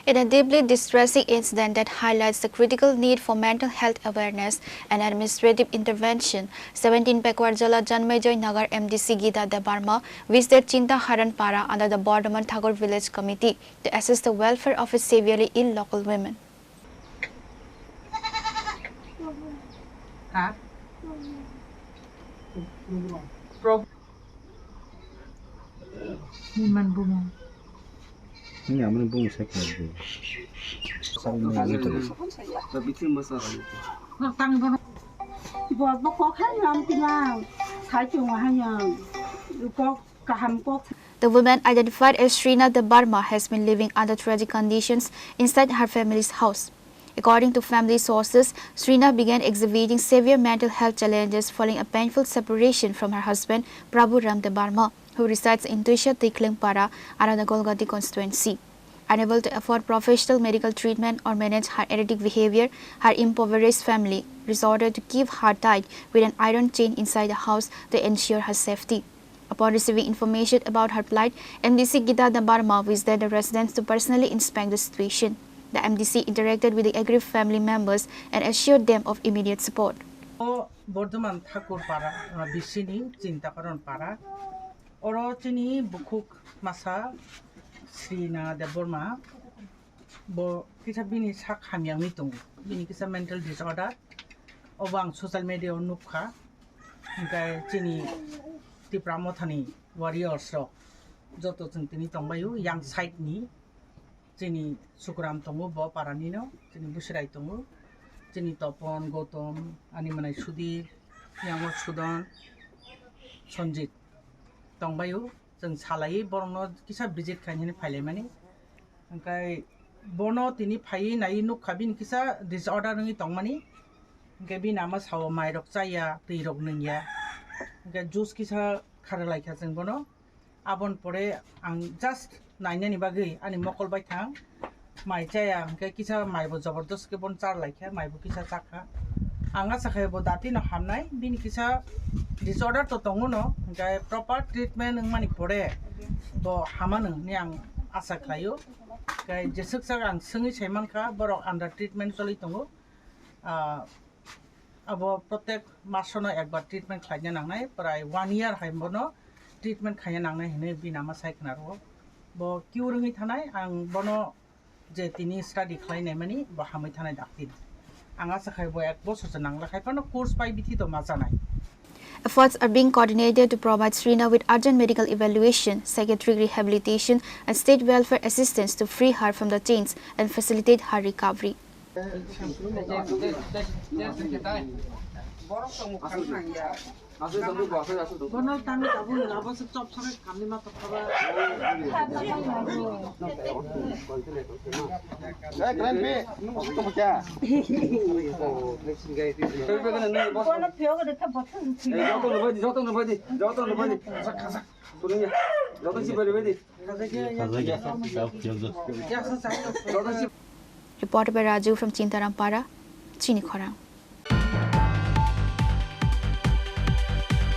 In a deeply distressing incident that highlights the critical need for mental health awareness and administrative intervention, 17 Pekwar-Jala Janmaijoy Nagar MDC Gita Debbarma visited Chintaharan Para under the Bordoman Thakur Village Committee to assist the welfare of its severely ill local women. The woman, identified as Chini Debbarma, has been living under tragic conditions inside her family's house. According to family sources, Chini began exhibiting severe mental health challenges following a painful separation from her husband, Prabhu Ram Debbarma, who resides in Chintaharan Para, the Golgati constituency. Unable to afford professional medical treatment or manage her erratic behavior, her impoverished family resorted to keep her tied with an iron chain inside the house to ensure her safety. Upon receiving information about her plight, MDC Gita Debbarma visited the residence to personally inspect the situation. The MDC interacted with the aggrieved family members and assured them of immediate support. Bordoman Thakur Para, Chini, Chintaharan Para, Oro Chini Bukuk Masa, Chini Debbarma, Bo Kitabini Sak Hamyang Mitung, Binikisa mental disorder, Obang social media Nupka, Chini Tripura Thani, warriors, Joto Tini Tombayu, young side ni. Chini Sukuram Tongu, Bo Paranino, Chini Bushirai Tongu, Chini Topon, Gotom, Animanai Sudi, Yango Sudan, Sonjit, Tongbayu, Zeng Salai, Borno, Kisa visit Kanyan Palemani, and Kai Bono Tini Pai, Nainu Kabin Kisa, disorder Tongmani, Gabin Amas, how my Roxaya, Pirog Ninja, get juice Kisa, Karalai Kazen Bono, Abon Pore, and just Nine bagi, ani mokol by tang, my chaya, Kisa, my was over the skibon char like her, my bukisa saka. Angasaka bodati no hamnai, binikisa disorder to tonguno, proper treatment and money pore, bo haman yang asaklayo, Jesuksa and Sungi Chemanka, borrow under treatment solitongo, about protect Masona about treatment Kayananai, but I 1 year Haimono, treatment Kayananga, Binama Saiknaro. Bo curing it and bono jetini study klein emani, Bahamitana Dactin. Angasaka boy at Bossanang, like I found a course by Bitito Mazanai. Efforts are being coordinated to provide Chini with urgent medical evaluation, psychiatric rehabilitation, and state welfare assistance to free her from the chains and facilitate her recovery. Reported by Raju from Chintaharan Para, Chini Khorang.